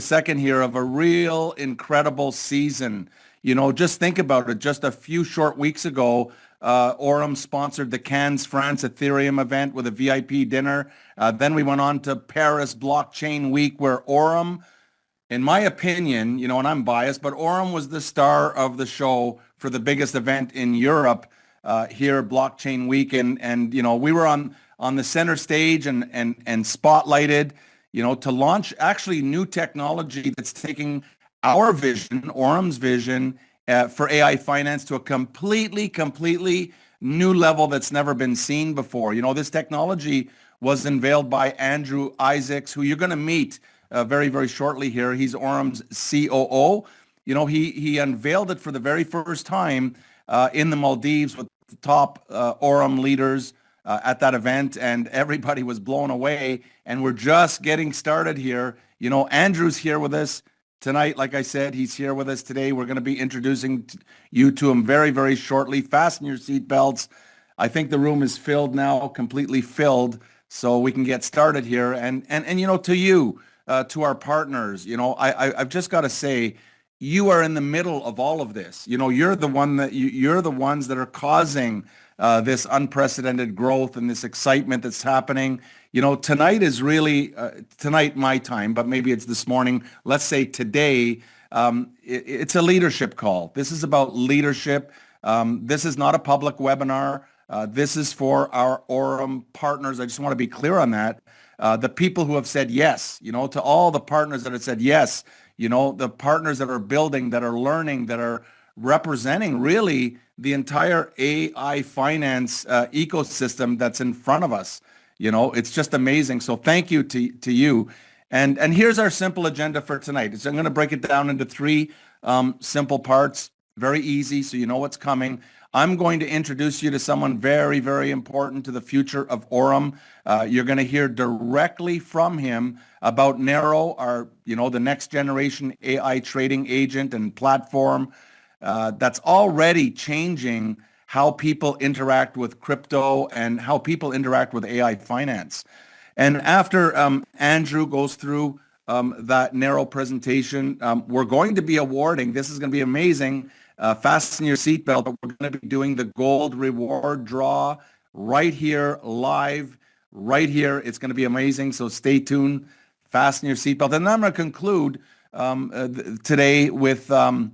second here of a real incredible season. Just think about it. Just a few short weeks ago, Aurum sponsored the Cannes, France Ethereum event with a VIP dinner. Then we went on to Paris Blockchain Week, where Aurum, in my opinion, and I'm biased, but Aurum was the star of the show for the biggest event in Europe here, Blockchain Week, and we were on the center stage and spotlighted, to launch actually new technology that's taking our vision, Aurum's vision, for AI finance to a completely new level that's never been seen before. This technology was unveiled by Andrew Issacs, who you're going to meet very, very shortly here. He's Aurum's COO. He unveiled it for the very first time in the Maldives with the top Aurum leaders at that event, and everybody was blown away. And we're just getting started here. Andrew's here with us tonight. Like I said, he's here with us today. We're going to be introducing you to him very, very shortly. Fasten your seatbelts. I think the room is filled now, completely filled, so we can get started here. And to you, to our partners, I've just got to say, you are in the middle of all of this. You're the ones that are causing this unprecedented growth and this excitement that's happening. Tonight is really tonight my time, but maybe it's this morning. Let's say today, it's a leadership call. This is about leadership. This is not a public webinar. This is for our Aurum partners. I just want to be clear on that. The people who have said yes, to all the partners that have said yes, the partners that are building, that are learning, that are representing really the entire AI finance ecosystem that's in front of us. It's just amazing. So thank you to you. And here's our simple agenda for tonight. So I'm going to break it down into three simple parts, very easy, so you know what's coming. I'm going to introduce you to someone very, very important to the future of Aurum. You're going to hear directly from him about Neyro, our, the next generation AI trading agent and platform that's already changing how people interact with crypto and how people interact with AI finance. And after Andrew goes through that Neyro presentation, we're going to be awarding, this is going to be amazing, fasten your seatbelt, but we're going to be doing the gold reward draw right here, live, right here. It's going to be amazing, so stay tuned, fasten your seatbelt. And then I'm going to conclude today with, I'm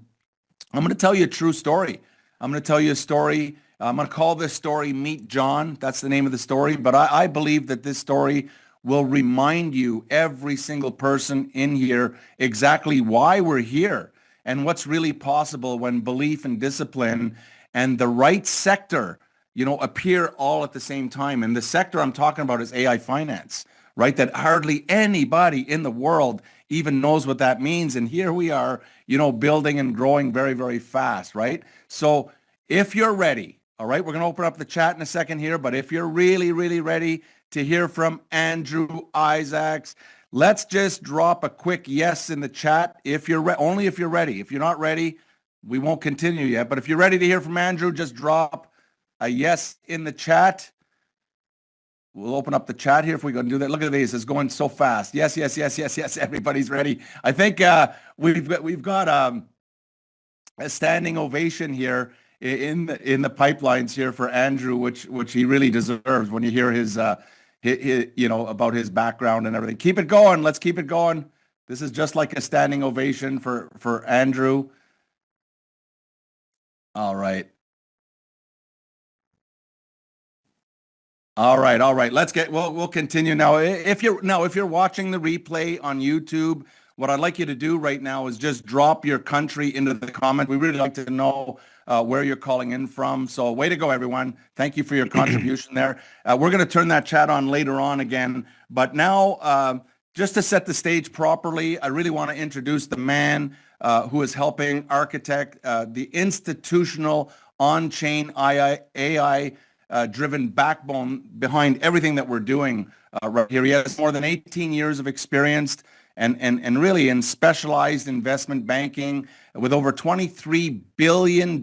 going to tell you a true story. I'm going to tell you a story. I'm going to call this story Meet John. That's the name of the story. But I believe that this story will remind you, every single person in here, exactly why we're here and what's really possible when belief and discipline and the right sector, appear all at the same time. And the sector I'm talking about is AI finance, right? That hardly anybody in the world even knows what that means. And here we are, building and growing very, very fast, right? So if you're ready, all right, we're going to open up the chat in a second here, but if you're really, really ready to hear from Andrew Issacs, let's just drop a quick yes in the chat. If you're only if you're ready. If you're not ready, we won't continue yet. But if you're ready to hear from Andrew, just drop a yes in the chat. We'll open up the chat here if we go and do that. Look at these; it's going so fast. Yes, yes, yes, yes, yes. Everybody's ready. I think we've got a standing ovation here in the pipelines here for Andrew, which he really deserves when you hear his about his background and everything. Keep it going. Let's keep it going. This is just like a standing ovation for Andrew. All right. All right. We'll continue now. If you're watching the replay on YouTube, what I'd like you to do right now is just drop your country into the comment. We really like to know where you're calling in from. So way to go, everyone. Thank you for your contribution there. We're going to turn that chat on later on again. But now, just to set the stage properly, I really want to introduce the man who is helping architect the institutional on-chain AI driven backbone behind everything that we're doing right here. He has more than 18 years of experience and really in specialized investment banking with over $23 billion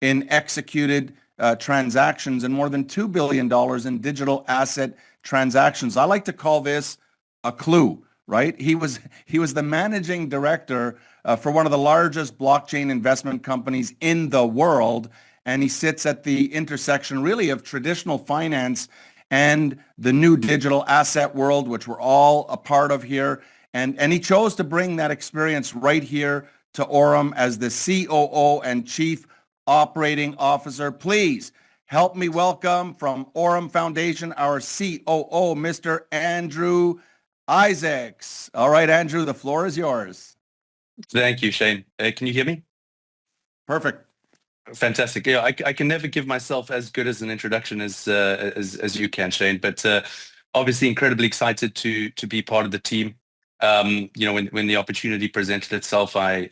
in executed transactions and more than $2 billion in digital asset transactions. I like to call this a clue, right? He was the managing director for one of the largest blockchain investment companies in the world, and he sits at the intersection really of traditional finance and the new digital asset world, which we're all a part of here. And he chose to bring that experience right here to Aurum as the COO and Chief Operating Officer. Please help me welcome from Aurum Foundation, our COO, Mr. Andrew Issacs. All right, Andrew, the floor is yours. Thank you, Shane. Can you hear me? Perfect. Fantastic. Yeah, I can never give myself as good as an introduction as you can, Shane. But obviously, incredibly excited to be part of the team. When the opportunity presented itself, I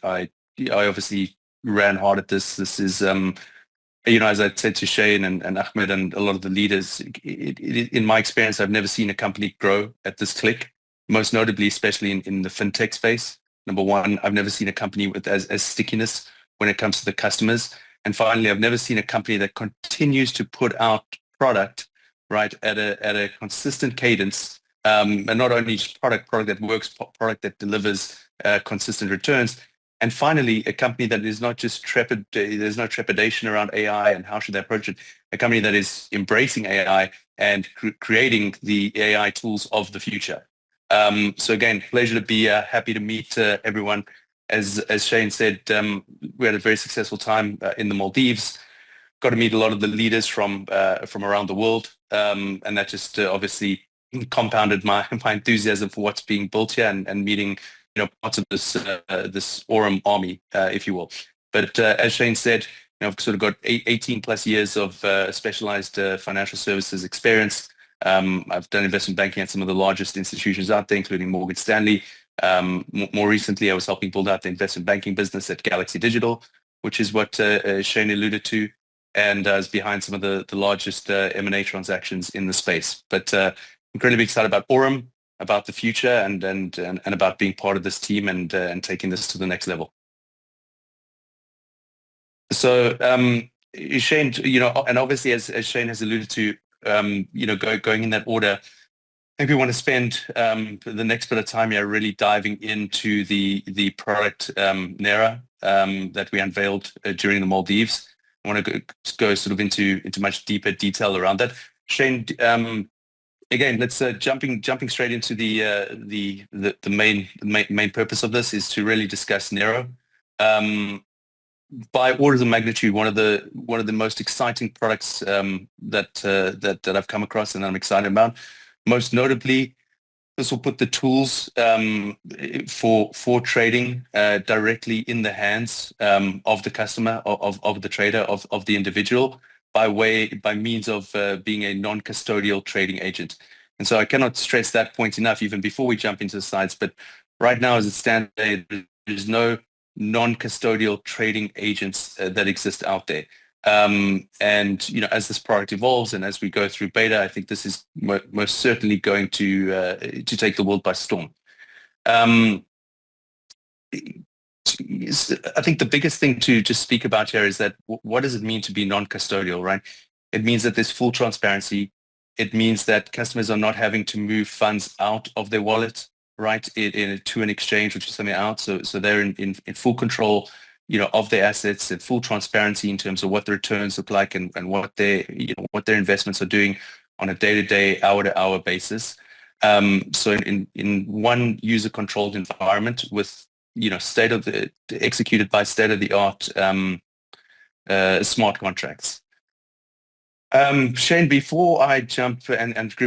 obviously ran hard at this. This is as I said to Shane and Ahmed and a lot of the leaders, in my experience, I've never seen a company grow at this click. Most notably, especially in the fintech space. Number one, I've never seen a company with as stickiness when it comes to the customers. And finally, I've never seen a company that continues to put out product right at a consistent cadence, and not only just product that works, product that delivers consistent returns. And finally, a company that is not just there's no trepidation around AI and how should they approach it. A company that is embracing AI and creating the AI tools of the future. So again, pleasure to be here. Happy to meet everyone. As Shane said, we had a very successful time in the Maldives. Got to meet a lot of the leaders from around the world, and that just obviously compounded my enthusiasm for what's being built here and meeting parts of this Aurum army, if you will. But as Shane said, I've sort of got 18 plus years of specialized financial services experience. I've done investment banking at some of the largest institutions out there, including Morgan Stanley. More recently, I was helping build out the investment banking business at Galaxy Digital, which is what Shane alluded to, and is behind some of the largest M&A transactions in the space. But incredibly excited about Aurum, about the future, and about being part of this team and taking this to the next level. So Shane, and obviously as Shane has alluded to, going in that order, I think we want to spend the next bit of time here really diving into the product Neyro that we unveiled during the Maldives. I want to go sort of into much deeper detail around that. Shane, again, let's jumping straight into the main purpose of this is to really discuss Neyro. By orders of magnitude, one of the most exciting products that I've come across and that I'm excited about. Most notably, this will put the tools for trading directly in the hands of the customer, of the trader, of the individual, by means of being a non-custodial trading agent. And so I cannot stress that point enough, even before we jump into the slides. But right now, as it stands today, there's no non-custodial trading agents that exist out there. And as this product evolves and as we go through beta, I think this is most certainly going to take the world by storm. I think the biggest thing to just speak about here is that what does it mean to be non-custodial, right? It means that there's full transparency. It means that customers are not having to move funds out of their wallet, right, to an exchange, which is something out. So they're in full control, of their assets, and full transparency in terms of what the returns look like and what their investments are doing on a day-to-day, hour-to-hour basis. So in one user-controlled environment with executed by state-of-the-art smart contracts. Shane, before I jump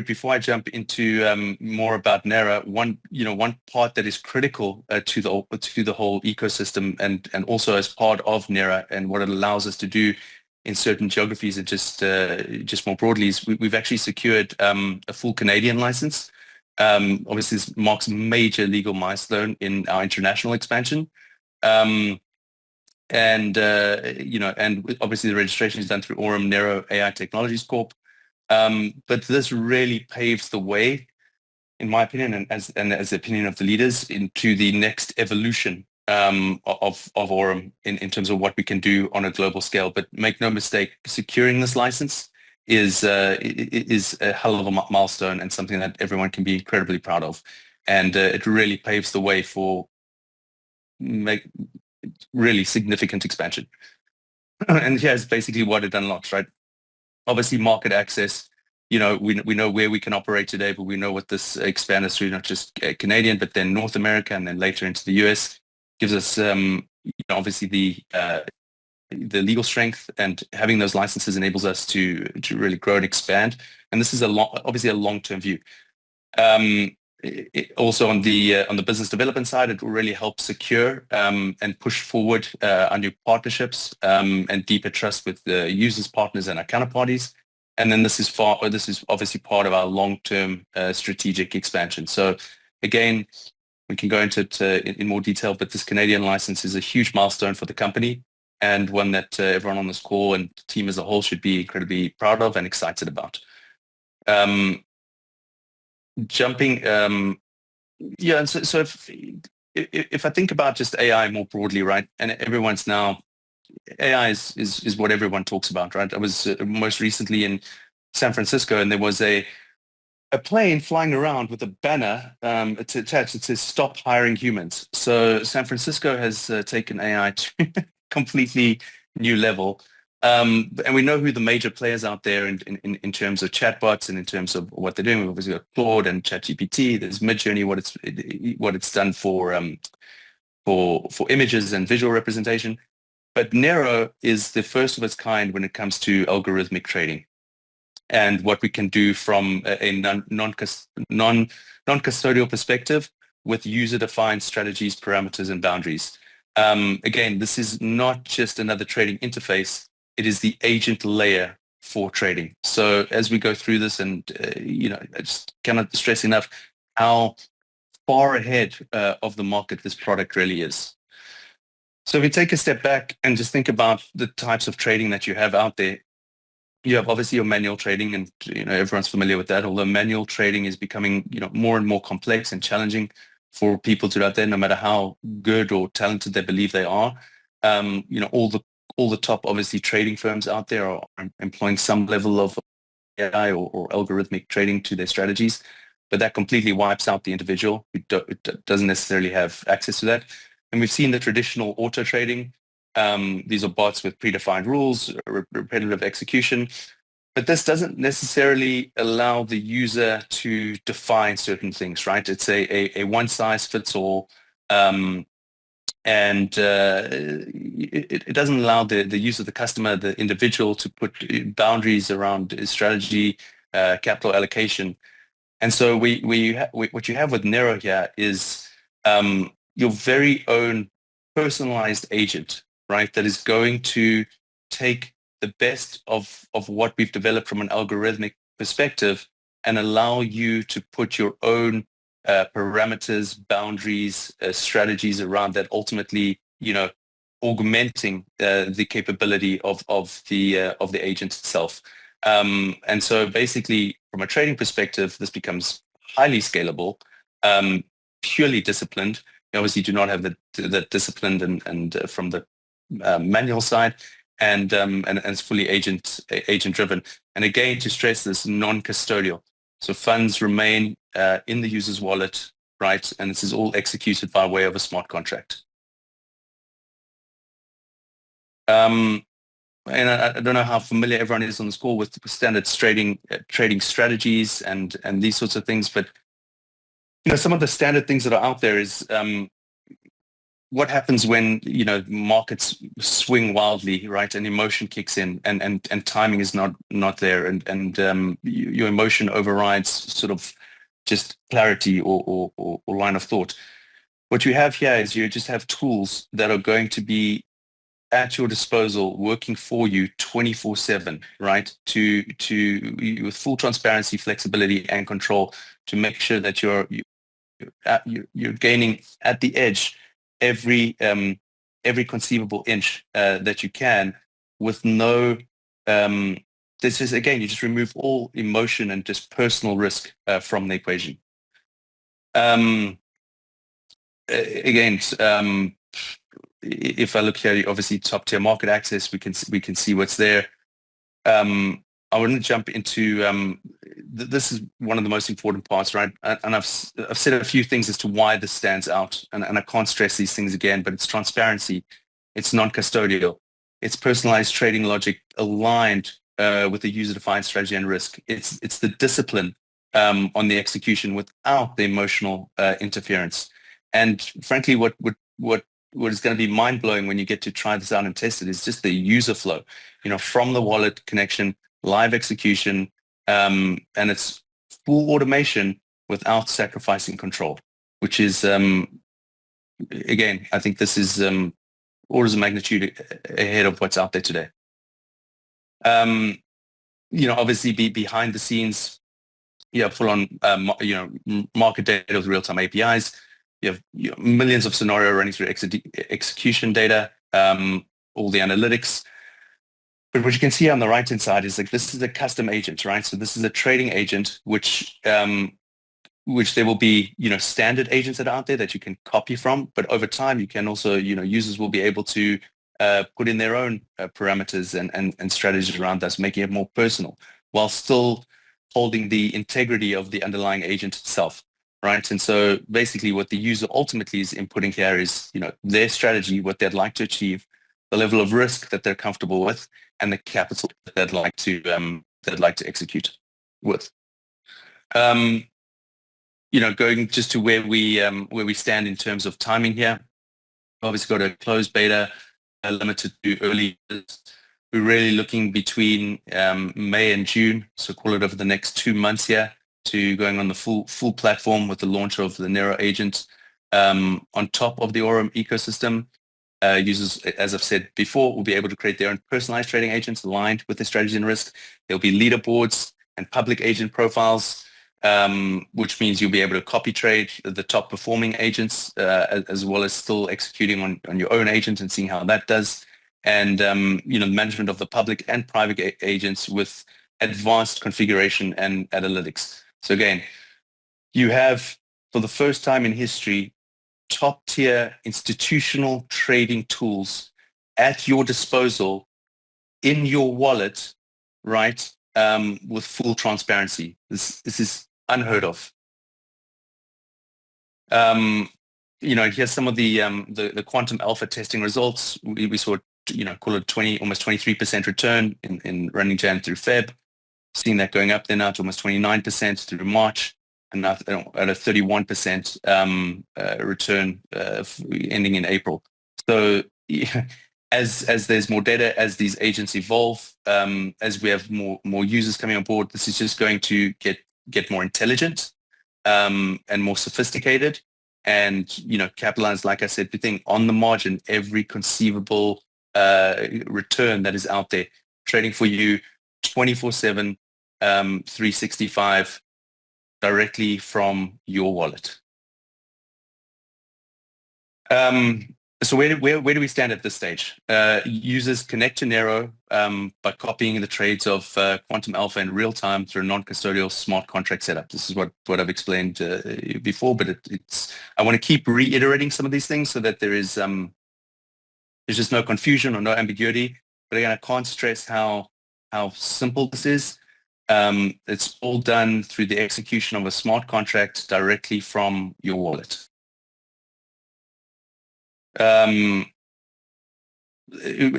before I jump into more about Neyro, one part that is critical to the whole ecosystem and also as part of Neyro and what it allows us to do in certain geographies and just more broadly is we've actually secured a full Canadian license. Obviously, this marks a major legal milestone in our international expansion. And obviously the registration is done through AURUM Neyro AI Technologies Corp. But this really paves the way, in my opinion, and as the opinion of the leaders, into the next evolution of AURUM in terms of what we can do on a global scale. But make no mistake, securing this license is a hell of a milestone and something that everyone can be incredibly proud of. and it really paves the way for really significant expansion. And here's basically what it unlocks, right? Obviously, market access. We know where we can operate today, but we know what this expands us through, not just Canadian, but then North America, and then later into the US. Gives us, obviously the legal strength, and having those licenses enables us to really grow and expand. And this is obviously a long-term view. Also on the business development side, it will really help secure and push forward our new partnerships and deeper trust with the users, partners, and our counterparties. And then this is obviously part of our long-term strategic expansion. So again, we can go into it in more detail, but this Canadian license is a huge milestone for the company, and one that everyone on this call and the team as a whole should be incredibly proud of and excited about. Jumping, and so if I think about just AI more broadly, right, and everyone's now, AI is what everyone talks about, right? I was most recently in San Francisco, and there was a plane flying around with a banner attached that says "Stop hiring humans." So San Francisco has taken AI to a completely new level. And we know who the major players out there in terms of chatbots and in terms of what they're doing. We've obviously got Claude and ChatGPT. There's Midjourney, what it's done for images and visual representation. But Neyro is the first of its kind when it comes to algorithmic trading, and what we can do from a non-custodial perspective with user-defined strategies, parameters, and boundaries. Again, this is not just another trading interface. It is the agent layer for trading. So as we go through this, and I just cannot stress enough how far ahead of the market this product really is. So if we take a step back and just think about the types of trading that you have out there, you have obviously your manual trading, and everyone's familiar with that. Although manual trading is becoming more and more complex and challenging for people to do out there, no matter how good or talented they believe they are. All the top obviously trading firms out there are employing some level of AI or algorithmic trading to their strategies, but that completely wipes out the individual who doesn't necessarily have access to that. And we've seen the traditional auto trading. These are bots with predefined rules, repetitive execution, but this doesn't necessarily allow the user to define certain things, right? It's a one size fits all, and it doesn't allow the user, the customer, the individual to put boundaries around strategy, capital allocation. And so what you have with Neyro here is your very own personalized agent, right? That is going to take the best of what we've developed from an algorithmic perspective and allow you to put your own parameters, boundaries, strategies around that, ultimately, augmenting the capability of the agent itself. And so basically, from a trading perspective, this becomes highly scalable, purely disciplined. You obviously do not have the disciplined and from the manual side, and it's fully agent driven. And again, to stress this, non-custodial. So funds remain in the user's wallet, right? And this is all executed by way of a smart contract. And I don't know how familiar everyone is on this call with standard trading strategies and these sorts of things, but some of the standard things that are out there is what happens when markets swing wildly, right? And emotion kicks in, and timing is not there, and your emotion overrides sort of just clarity or line of thought. What you have here is you just have tools that are going to be at your disposal, working for you 24/7, right? With full transparency, flexibility, and control, to make sure that you're gaining at the edge every conceivable inch that you can, with no. This is, again, you just remove all emotion and just personal risk from the equation. Again. If I look here, obviously top tier market access, we can see what's there. I want to jump into this is one of the most important parts, right? And I've said a few things as to why this stands out, and I can't stress these things again, but it's transparency, it's non-custodial, it's personalized trading logic aligned with the user-defined strategy and risk. It's the discipline on the execution without the emotional interference. And frankly, what is going to be mind-blowing when you get to try this out and test it is just the user flow, from the wallet connection, live execution, and it's full automation without sacrificing control, which is, again, I think this is orders of magnitude ahead of what's out there today. Obviously behind the scenes, you have full on, market data with real-time APIs. You have millions of scenario running through execution data, all the analytics. But what you can see on the right-hand side is like this is a custom agent, right? So this is a trading agent, which there will be, standard agents that are out there that you can copy from. But over time, you can also, users will be able to put in their own parameters and strategies around this, making it more personal, while still holding the integrity of the underlying agent itself, right? And so basically what the user ultimately is inputting here is, their strategy, what they'd like to achieve, the level of risk that they're comfortable with, and the capital that they'd like to execute with. Going just to where we stand in terms of timing here. Obviously got a closed beta, limited to early. We're really looking between May and June, so call it over the next 2 months here, to going on the full platform with the launch of the Neyro agent. On top of the Aurum ecosystem, users, as I've said before, will be able to create their own personalized trading agents aligned with their strategy and risk. There'll be leaderboards and public agent profiles, which means you'll be able to copy trade the top performing agents, as well as still executing on your own agent and seeing how that does. And the management of the public and private agents with advanced configuration and analytics. So again, you have, for the first time in history, top tier institutional trading tools at your disposal in your wallet, right? With full transparency. This is unheard of. Here's some of the quantum alpha testing results. We saw, call it almost 23% return in running Jan through Feb. Seeing that going up there now to almost 29% through March, and now at a 31% return ending in April. So as there's more data, as these agents evolve, as we have more users coming on board, this is just going to get more intelligent and more sophisticated, and capitalize, like I said, we think on the margin every conceivable return that is out there, trading for you 24/7, 365 directly from your wallet. So where do we stand at this stage? Users connect to Neyro by copying the trades of Quantum Alpha in real time through a non-custodial smart contract setup. This is what I've explained before, but I want to keep reiterating some of these things so that there's just no confusion or no ambiguity. But again, I can't stress how simple this is. It's all done through the execution of a smart contract directly from your wallet.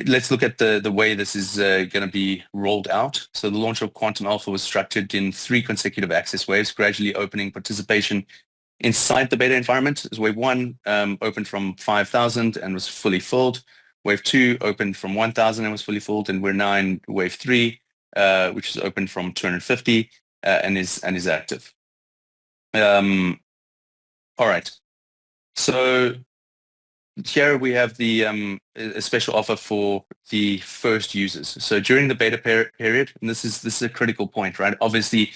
Let's look at the way this is going to be rolled out. So the launch of Quantum Alpha was structured in 3 consecutive access waves, gradually opening participation inside the beta environment. As wave 1 opened from 5,000 and was fully filled. Wave 2 opened from 1,000 and was fully filled, and we're now in wave 3, which is open from 250 and is active. All right. So here we have a special offer for the first users. So during the beta period, and this is a critical point, right? Obviously,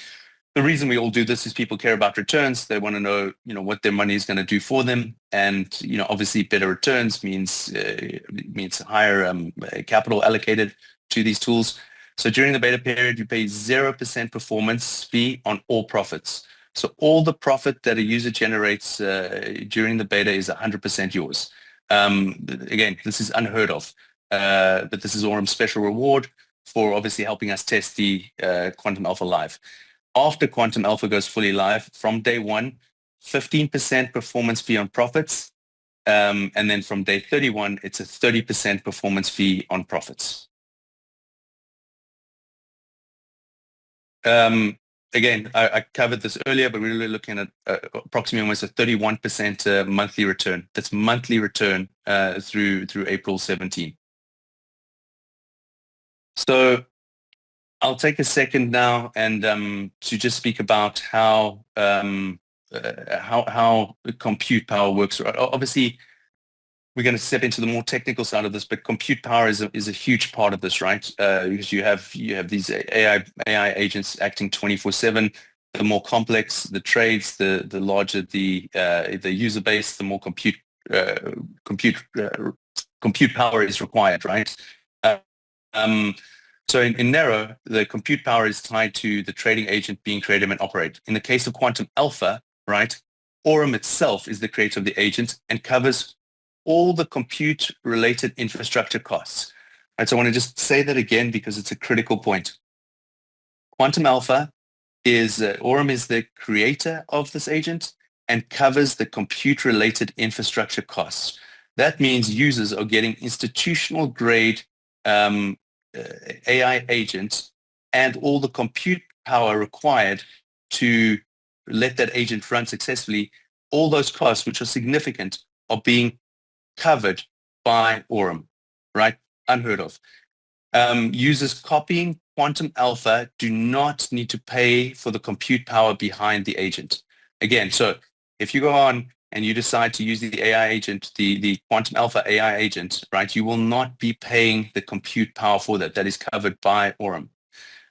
the reason we all do this is people care about returns. They want to know, what their money is going to do for them, and obviously, better returns means higher capital allocated to these tools. So during the beta period, you pay 0% performance fee on all profits. So all the profit that a user generates during the beta is 100% yours. Again, this is unheard of, but this is Aurum's special reward for obviously helping us test the Quantum Alpha live. After Quantum Alpha goes fully live, from day one, 15% performance fee on profits. And then from day 31, it's a 30% performance fee on profits. Again, I covered this earlier, but we're really looking at approximately almost a 31% monthly return. That's monthly return through April 17. So I'll take a second now and to just speak about how compute power works. Obviously, we're going to step into the more technical side of this, but compute power is a huge part of this, right? Because you have these AI agents acting 24/7. The more complex the trades, the larger the user base, the more compute power is required, right? So in Neyro, the compute power is tied to the trading agent being created and operate. In the case of Quantum Alpha, right, Aurum itself is the creator of the agent and covers all the compute-related infrastructure costs. Right, so I want to just say that again because it's a critical point. Quantum Alpha is, Aurum is the creator of this agent and covers the compute-related infrastructure costs. That means users are getting institutional-grade AI agents and all the compute power required to let that agent run successfully. All those costs, which are significant, are being covered by Aurum, right? Unheard of. Users copying Quantum Alpha do not need to pay for the compute power behind the agent. Again, so if you go on and you decide to use the AI agent, the Quantum Alpha AI agent, right, you will not be paying the compute power for that. That is covered by Aurum.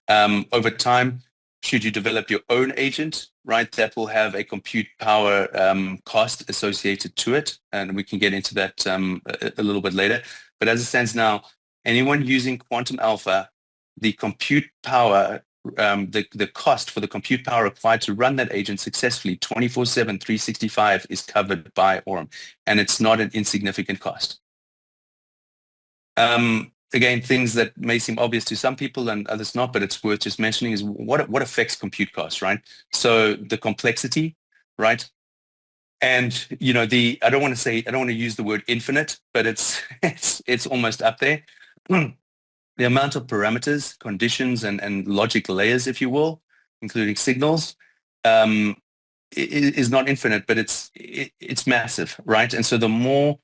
Over time, should you develop your own agent, right, that will have a compute power cost associated to it. And we can get into that a little bit later. But as it stands now, anyone using Quantum Alpha, the compute power, the cost for the compute power required to run that agent successfully 24/7, 365 is covered by Aurum. And it's not an insignificant cost. Again, things that may seem obvious to some people and others not, but it's worth just mentioning is what affects compute costs, right? So the complexity, right? And you know, I don't want to use the word infinite, but it's almost up there. The amount of parameters, conditions, and logic layers, if you will, including signals, is not infinite, but it's massive, right? And so the more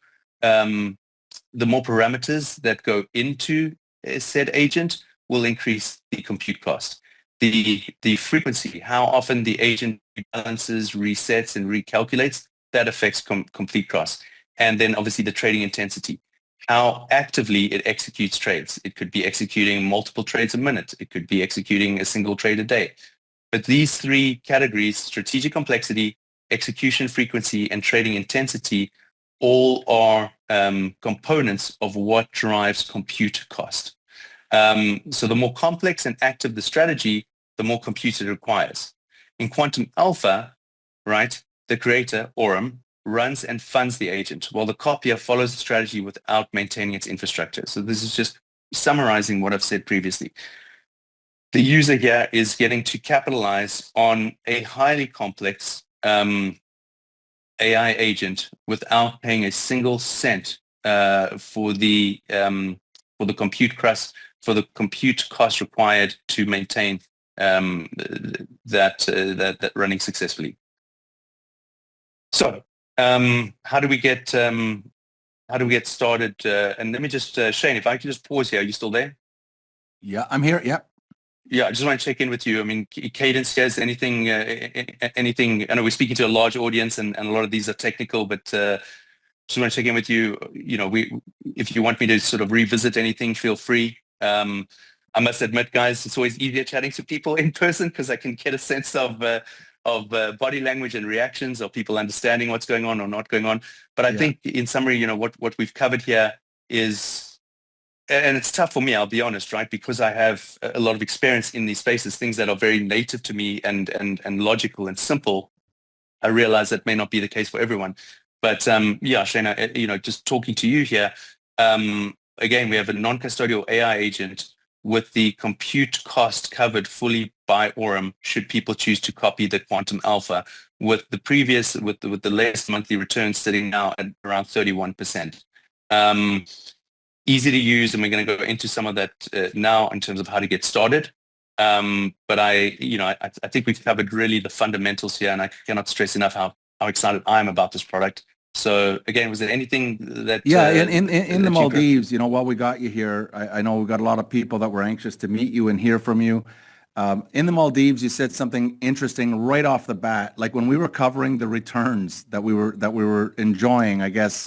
parameters that go into a said agent will increase the compute cost. The frequency, how often the agent balances, resets, and recalculates, that affects complete cost. And then obviously the trading intensity, how actively it executes trades. It could be executing multiple trades a minute. It could be executing a single trade a day. But these three categories, strategic complexity, execution frequency, and trading intensity, all are components of what drives compute cost. So the more complex and active the strategy, the more compute it requires. In Quantum Alpha, right, the creator, Aurum, runs and funds the agent, while the copier follows the strategy without maintaining its infrastructure. So this is just summarizing what I've said previously. The user here is getting to capitalize on a highly complex AI agent without paying a single cent for the compute cost required to maintain that running successfully. So how do we get started? And let me just Shane, if I can just pause here. Are you still there? Yeah, I'm here. Yeah. Yeah, I just want to check in with you. I mean, cadence, guys, anything, I know we're speaking to a large audience and a lot of these are technical, but just want to check in with you. You know, if you want me to sort of revisit anything, feel free. I must admit, guys, it's always easier chatting to people in person because I can get a sense of body language and reactions of people understanding what's going on or not going on. But I think in summary, you know, what we've covered here is, and it's tough for me, I'll be honest, right? Because I have a lot of experience in these spaces, things that are very native to me and logical and simple. I realize that may not be the case for everyone. But yeah, Shana, you know, just talking to you here, again, we have a non-custodial AI agent with the compute cost covered fully by Aurum, should people choose to copy the Quantum Alpha, with the latest monthly returns sitting now at around 31%. Easy to use, and we're going to go into some of that now in terms of how to get started. But I think we've covered really the fundamentals here, and I cannot stress enough how excited I'm about this product. So again, was there anything that in the Maldives, while we got you here, I know we've got a lot of people that were anxious to meet you and hear from you. In the Maldives, you said something interesting right off the bat. Like when we were covering the returns that we were enjoying, I guess,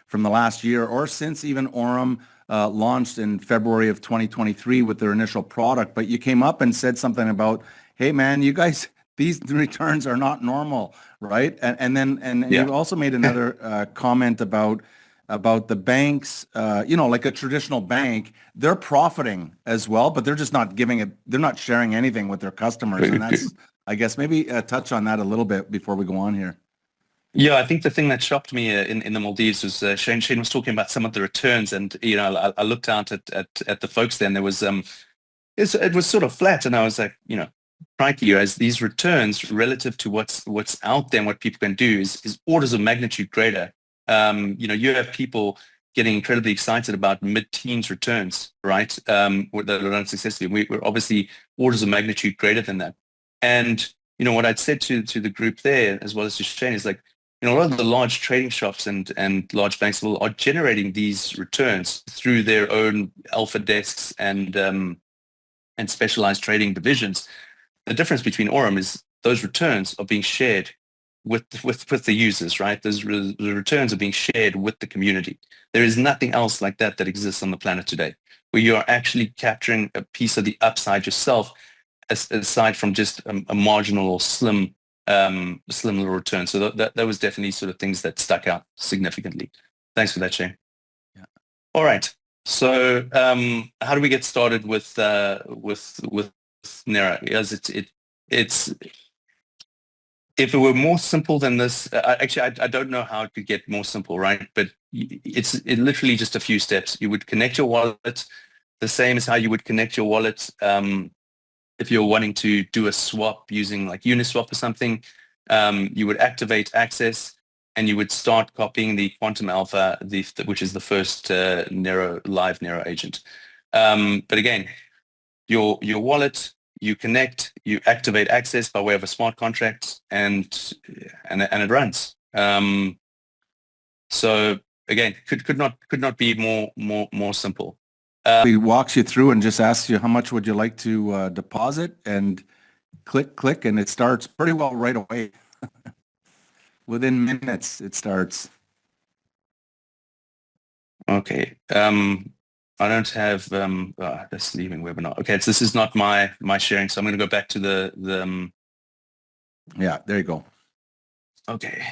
from the last year, or since even Aurum launched in February of 2023 with their initial product. But you came up and said something about, hey man, you guys, these returns are not normal, right? And you also made another comment about the banks, like a traditional bank, they're profiting as well, but they're just not they're not sharing anything with their customers. And that's, I guess, maybe touch on that a little bit before we go on here. Yeah, I think the thing that shocked me in the Maldives was Shane was talking about some of the returns, and I looked out at the folks there, and there was it was sort of flat, and I was like, crikey, as these returns relative to what's out there and what people can do is orders of magnitude greater. You have people getting incredibly excited about mid-teens returns, right? That are done successfully. We're obviously orders of magnitude greater than that. And what I'd said to the group there, as well as to Shane, is like, a lot of the large trading shops and large banks are generating these returns through their own alpha desks and specialized trading divisions. The difference between Aurum is those returns are being shared with the users, right? The returns are being shared with the community. There is nothing else like that exists on the planet today, where you are actually capturing a piece of the upside yourself, aside from just a marginal or slim little return. So that was definitely sort of things that stuck out significantly. Thanks for that, Shane. Yeah. All right. So how do we get started with Neyro? Because it's if it were more simple than this, I don't know how it could get more simple, right? But it's literally just a few steps. You would connect your wallet the same as how you would connect your wallet if you're wanting to do a swap using like Uniswap or something. You would activate access, and you would start copying the Quantum Alpha, which is the first live Neyro agent. But again, your wallet, you connect, you activate access by way of a smart contract, and it runs. So again, could not be more simple. He walks you through and just asks you how much would you like to deposit, and click, and it starts pretty well right away. Within minutes, it starts. Okay. I don't have that's leaving webinar. Okay, so this is not my sharing, so I'm going to go back to the yeah, there you go. Okay.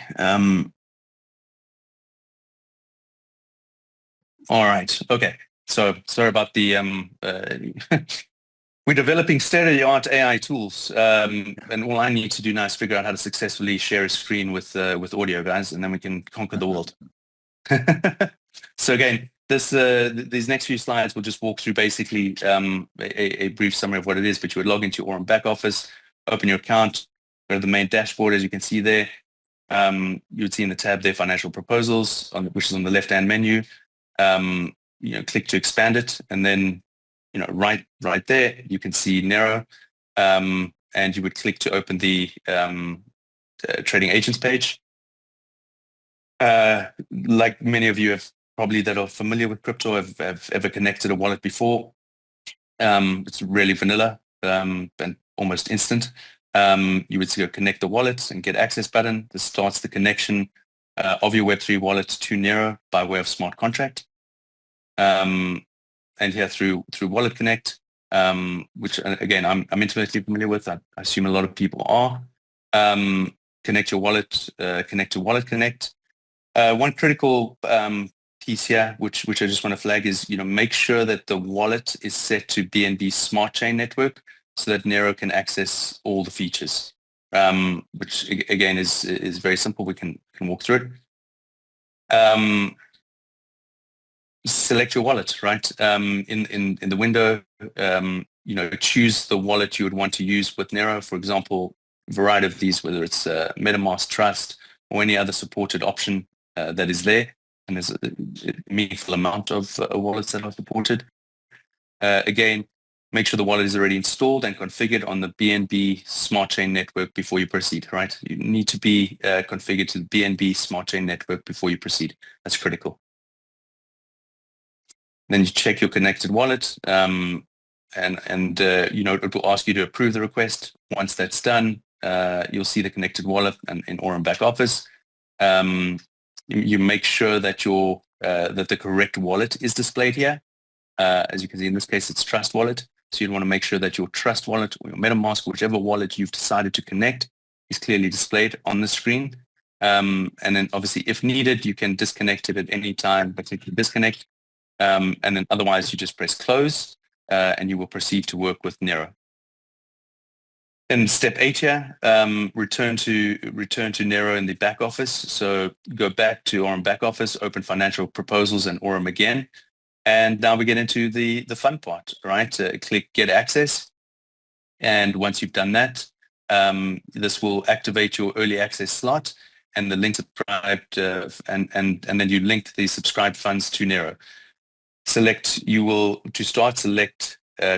All right. Okay. So sorry about the we're developing state-of-the-art AI tools, and all I need to do now is figure out how to successfully share a screen with audio, guys, and then we can conquer the world. So again, these next few slides will just walk through basically a brief summary of what it is. But you would log into your Aurum back office, open your account, go to the main dashboard, as you can see there. You would see in the tab there financial proposals, which is on the left-hand menu. Click to expand it, and then right there you can see Neyro, and you would click to open the trading agents page. Like many of you have probably that are familiar with crypto have ever connected a wallet before. It's really vanilla and almost instant. You would go connect the wallet and get access button. This starts the connection of your Web3 wallet to Neyro by way of smart contract. And here through Wallet Connect, which again I'm intimately familiar with. I assume a lot of people are. Connect your wallet, connect to Wallet Connect. One critical piece here, which I just want to flag, is make sure that the wallet is set to BNB Smart Chain Network, so that Neyro can access all the features. Which again is very simple. We can walk through it. select your wallet, right? In the window, choose the wallet you would want to use with Neyro. For example, a variety of these, whether it's MetaMask Trust or any other supported option that is there, and there's a meaningful amount of wallets that are supported. Again, make sure the wallet is already installed and configured on the BNB Smart Chain network before you proceed, right? You need to be configured to the BNB Smart Chain network before you proceed. That's critical. Then you check your connected wallet, and it will ask you to approve the request. Once that's done, you'll see the connected wallet in Aurum back office. You make sure that that the correct wallet is displayed here. As you can see, in this case, it's Trust Wallet. So you'd want to make sure that your Trust Wallet or your MetaMask, whichever wallet you've decided to connect, is clearly displayed on the screen. And then obviously, if needed, you can disconnect it at any time, but click disconnect. And then otherwise, you just press close, and you will proceed to work with Neyro. Then step 8 here, return to Neyro in the back office. So go back to Aurum back office, open financial proposals and Aurum again. And now we get into the fun part, right? Click Get Access. And once you've done that, this will activate your early access slot and the link subscribed, and then you link the subscribed funds to Neyro. Select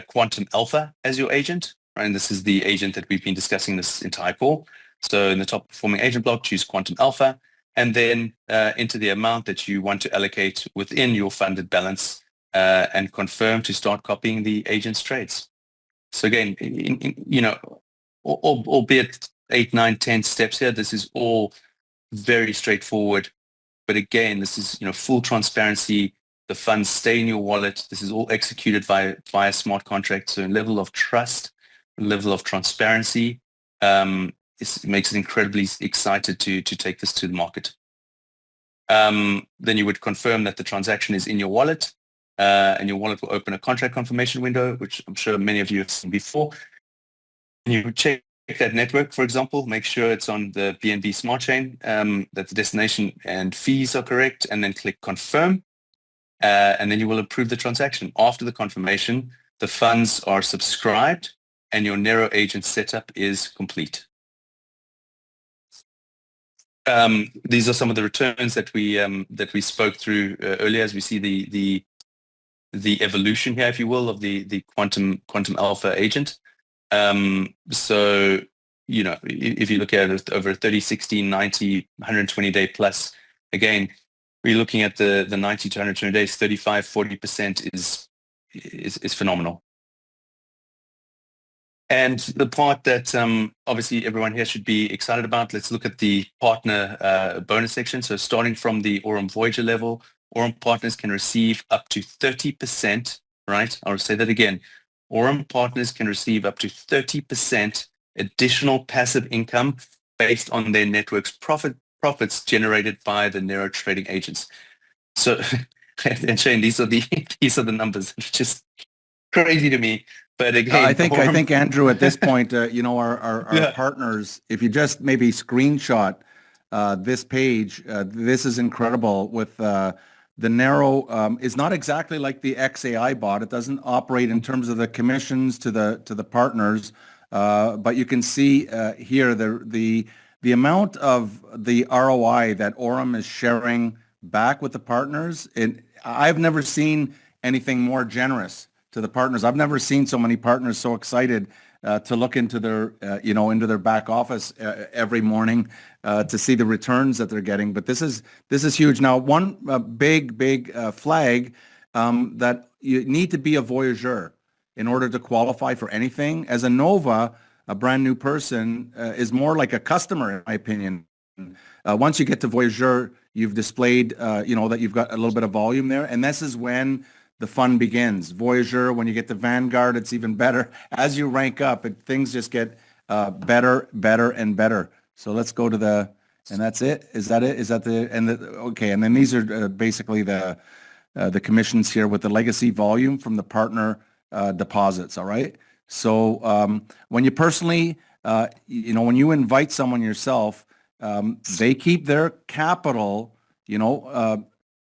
Quantum Alpha as your agent, right? And this is the agent that we've been discussing this entire call. So in the top performing agent block, choose Quantum Alpha, and then enter the amount that you want to allocate within your funded balance, and confirm to start copying the agent's trades. So again, albeit 8, 9, 10 steps here, this is all very straightforward. But again, this is full transparency. The funds stay in your wallet. This is all executed via smart contracts. So a level of trust, a level of transparency, it makes us incredibly excited to take this to the market. Then you would confirm that the transaction is in your wallet, and your wallet will open a contract confirmation window, which I'm sure many of you have seen before. And you would check that network, for example, make sure it's on the BNB Smart Chain, that the destination and fees are correct, and then click confirm. And then you will approve the transaction. After the confirmation, the funds are subscribed and your Neyro agent setup is complete. These are some of the returns that we spoke through earlier, as we see the evolution here, if you will, of the Quantum Alpha agent. So, if you look at it over 30, 60, 90, 120 day plus, again, we're looking at the 90 to 120 days, 35, 40% is phenomenal. And the part that obviously everyone here should be excited about, let's look at the partner bonus section. So starting from the Aurum Voyager level, Aurum partners can receive up to 30%, right? I'll say that again. Aurum partners can receive up to 30% additional passive income based on their network's profits generated by the Neyro trading agents. So, and Shane, these are the numbers. It's just crazy to me. But again, I think Andrew, at this point, our partners, if you just maybe screenshot this page, this is incredible. With the Neyro is not exactly like the XAI bot. It doesn't operate in terms of the commissions to the partners, but you can see here the amount of the ROI that Aurum is sharing back with the partners. I've never seen anything more generous to the partners. I've never seen so many partners so excited to look into their, into their back office every morning to see the returns that they're getting. But this is huge. Now, one big flag that you need to be a voyageur in order to qualify for anything. As a Nova, a brand new person is more like a customer, in my opinion. Once you get to voyageur, you've displayed, that you've got a little bit of volume there, and this is when the fun begins. Voyageur, when you get to Vanguard, it's even better. As you rank up, things just get better, and better. So let's go to and that's it. Is that it? Is that okay? And then these are basically the commissions here with the legacy volume from the partner deposits. All right. So when you personally, when you invite someone yourself, they keep their capital,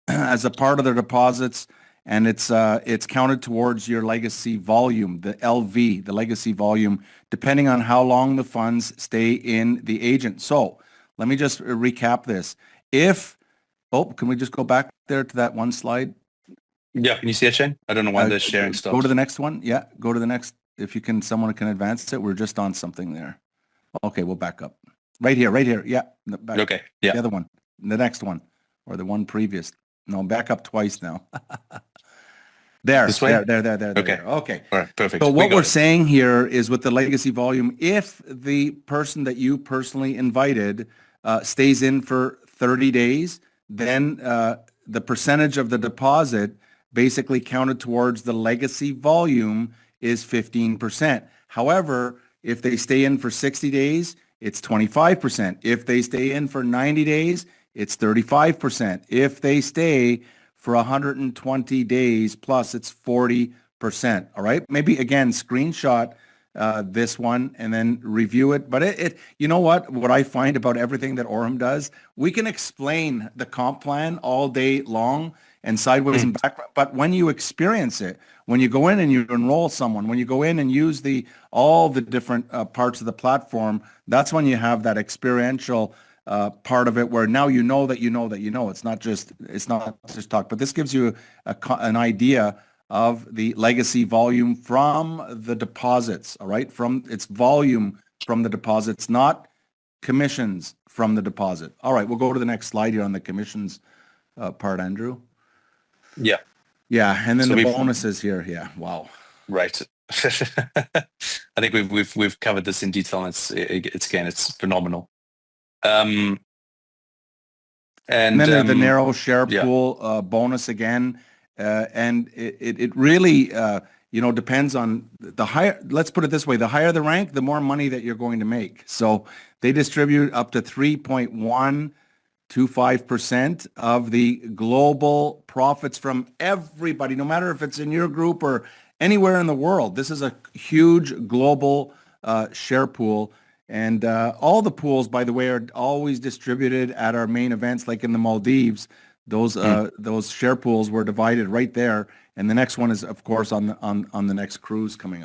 as a part of their deposits, and it's counted towards your legacy volume, the LV, the legacy volume, depending on how long the funds stay in the agent. So let me just recap this. Can we just go back there to that one slide? Yeah, can you see it, Shane? I don't know why the sharing stopped. Go to the next one. Yeah, go to the next. If you can, someone can advance it. We're just on something there. Okay, we'll back up. Right here. Yeah. Back. Okay, yeah. The other one, the next one, or the one previous. No, back up twice now. There. This way? There. Okay. Okay. All right, perfect. So what we're saying here is with the legacy volume, if the person that you personally invited stays in for 30 days, then the percentage of the deposit basically counted towards the legacy volume is 15%. However, if they stay in for 60 days, it's 25%. If they stay in for 90 days, it's 35%. If they stay for 120 days plus, it's 40%. All right. Maybe again, screenshot this one and then review it. But you know what I find about everything that Aurum does, we can explain the comp plan all day long and sideways and back. But when you experience it, when you go in and you enroll someone, when you go in and use all the different parts of the platform, that's when you have that experiential part of it where now you know that you know that you know. It's not just talk, but this gives you an idea of the legacy volume from the deposits, all right? From its volume from the deposits, not commissions from the deposit. All right, we'll go to the next slide here on the commissions part, Andrew. Yeah. Yeah, and then the bonuses here. Yeah, wow. Right. I think we've covered this in detail. It's phenomenal. And then there's the narrow share pool bonus again. And it really, depends on the higher, let's put it this way, the higher the rank, the more money that you're going to make. So they distribute up to 3.125% of the global profits from everybody, no matter if it's in your group or anywhere in the world. This is a huge global share pool. And all the pools, by the way, are always distributed at our main events, like in the Maldives. Those share pools were divided right there, and the next one is, of course, on the next cruise coming up.